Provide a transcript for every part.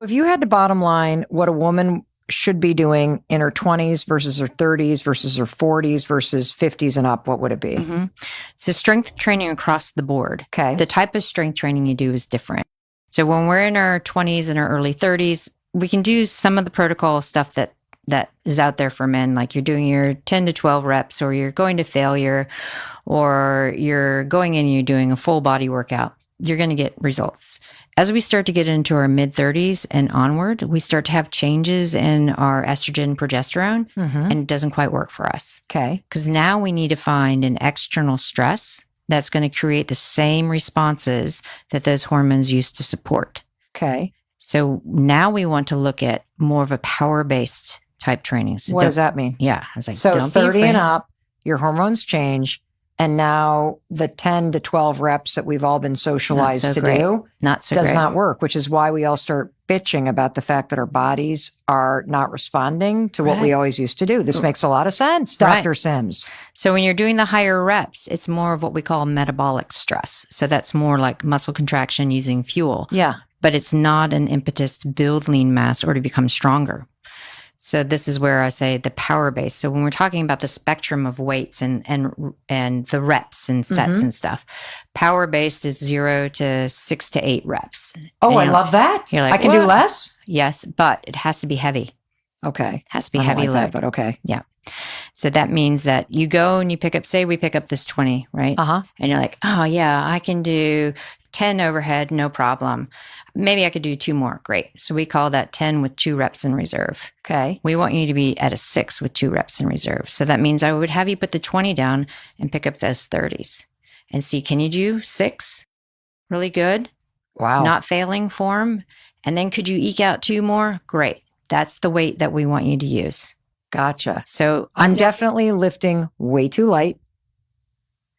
If you had to bottom line what a woman should be doing in her 20s versus her 30s versus her 40s versus 50s and up, what would it be? So strength training across the board. Okay. The type of strength training you do is different. So when we're in our 20s and our early 30s, we can do some of the protocol stuff that is out there for men, like you're doing your 10 to 12 reps, or you're going to failure, or you're going in and you're doing a full body workout. You're going to get results. As we start to get into our mid 30s and onward, we start to have changes in our estrogen, progesterone, and it doesn't quite work for us. Okay. Because now we need to find an external stress that's going to create the same responses that those hormones used to support. Okay. So now we want to look at more of a power-based type training. So what does that mean? Yeah. I was like, so don't 30 be afraid. and up, your hormones change. And now the 10 to 12 reps that we've all been socialized to do does not work, which is why we all start bitching about the fact that our bodies are not responding to what we always used to do. This makes a lot of sense, Dr. Sims. So when you're doing the higher reps, it's more of what we call metabolic stress. So that's more like muscle contraction using fuel. Yeah. But it's not an impetus to build lean mass or to become stronger. So this is where I say the power base. So when we're talking about the spectrum of weights and the reps and sets and stuff, power based is 0 to 6 to 8 reps. Oh, I love that. You're like, I can do less? Yes, but it has to be heavy. Okay. It has to be heavy load. But okay. Yeah. So that means that you go and you pick up, say we pick up this 20, right? And you're like, oh yeah, I can do 10 overhead, no problem. Maybe I could do 2 more. Great. So we call that 10 with 2 reps in reserve. Okay. We want you to be at a 6 with 2 reps in reserve. So that means I would have you put the 20 down and pick up those 30s and see, can you do 6? Really good. Wow. Not failing form. And then could you eke out 2 more? Great. That's the weight that we want you to use. Gotcha. So I'm definitely lifting way too light,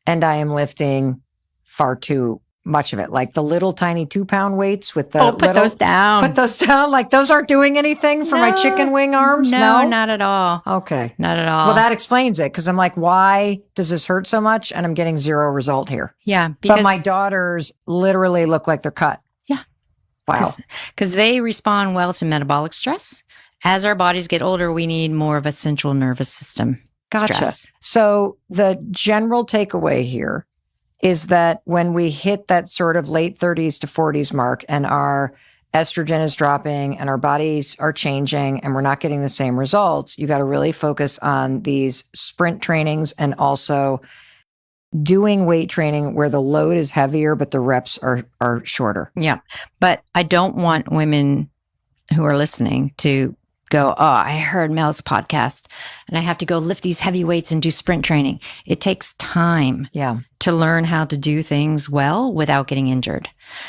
and I am lifting far too much of it. Like the little tiny 2-pound weights with the put those down. Put those down. Like those aren't doing anything for my chicken wing arms? No, not at all. Okay. Not at all. Well, that explains it, because I'm like, why does this hurt so much? And I'm getting 0 result here. Yeah. But my daughters literally look like they're cut. Yeah. Wow. Because they respond well to metabolic stress. As our bodies get older, we need more of a central nervous system stress. So the general takeaway here is that when we hit that sort of late 30s to 40s mark and our estrogen is dropping and our bodies are changing and we're not getting the same results, you got to really focus on these sprint trainings and also doing weight training where the load is heavier, but the reps are shorter. Yeah. But I don't want women who are listening to go, oh, I heard Mel's podcast and I have to go lift these heavy weights and do sprint training. It takes time to learn how to do things well without getting injured.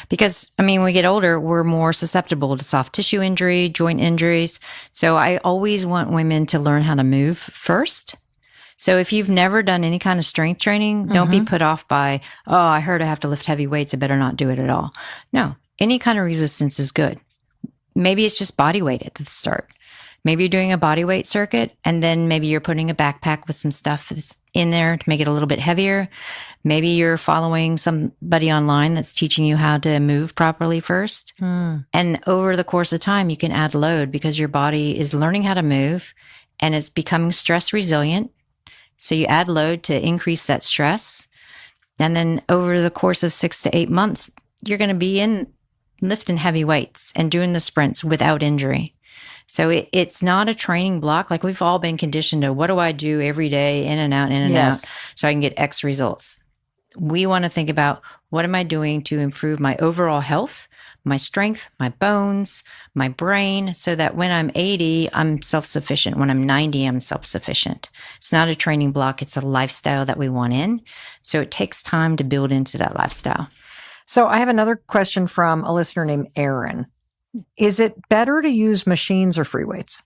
Because, I mean, when we get older, we're more susceptible to soft tissue injury, joint injuries. So I always want women to learn how to move first. So if you've never done any kind of strength training, don't be put off by, oh, I heard I have to lift heavy weights. I better not do it at all. No, any kind of resistance is good. Maybe it's just body weight at the start. Maybe you're doing a body weight circuit and then maybe you're putting a backpack with some stuff that's in there to make it a little bit heavier. Maybe you're following somebody online that's teaching you how to move properly first. And over the course of time, you can add load because your body is learning how to move and it's becoming stress resilient. So you add load to increase that stress. And then over the course of 6 to 8 months, you're going to be in lifting heavy weights and doing the sprints without injury. So it's not a training block. Like we've all been conditioned to, what do I do every day, in and out, so I can get X results. We want to think about, what am I doing to improve my overall health, my strength, my bones, my brain, so that when I'm 80, I'm self-sufficient. When I'm 90, I'm self-sufficient. It's not a training block. It's a lifestyle that we want in. So it takes time to build into that lifestyle. So I have another question from a listener named Aaron. Is it better to use machines or free weights?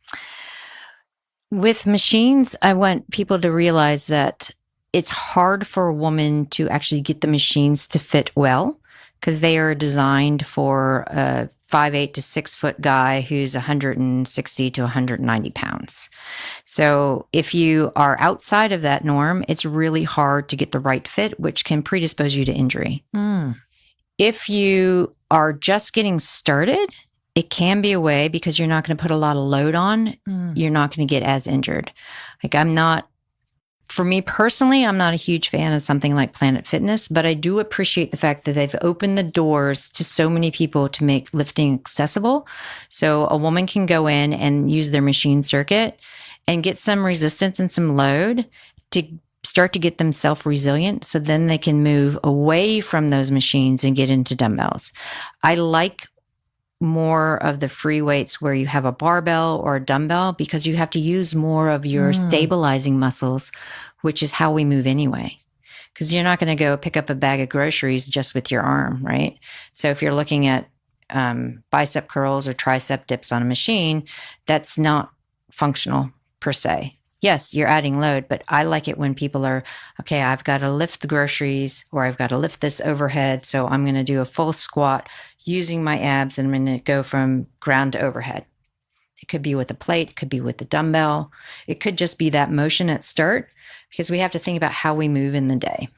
With machines, I want people to realize that it's hard for a woman to actually get the machines to fit well because they are designed for a 5'8" to 6 foot guy who's 160 to 190 pounds. So if you are outside of that norm, it's really hard to get the right fit, which can predispose you to injury. If you are just getting started it can be a way because you're not going to put a lot of load on. You're not going to get as injured. Like for me personally, I'm not a huge fan of something like Planet Fitness, but I do appreciate the fact that they've opened the doors to so many people to make lifting accessible. So a woman can go in and use their machine circuit and get some resistance and some load to start to get themselves resilient. So then they can move away from those machines and get into dumbbells. I like more of the free weights where you have a barbell or a dumbbell because you have to use more of your stabilizing muscles, which is how we move anyway. Because you're not going to go pick up a bag of groceries just with your arm, right? So if you're looking at bicep curls or tricep dips on a machine, that's not functional per se. Yes, you're adding load, but I like it when people are, okay, I've got to lift the groceries or I've got to lift this overhead. So I'm going to do a full squat using my abs and I'm going to go from ground to overhead. It could be with a plate, it could be with a dumbbell. It could just be that motion at start because we have to think about how we move in the day.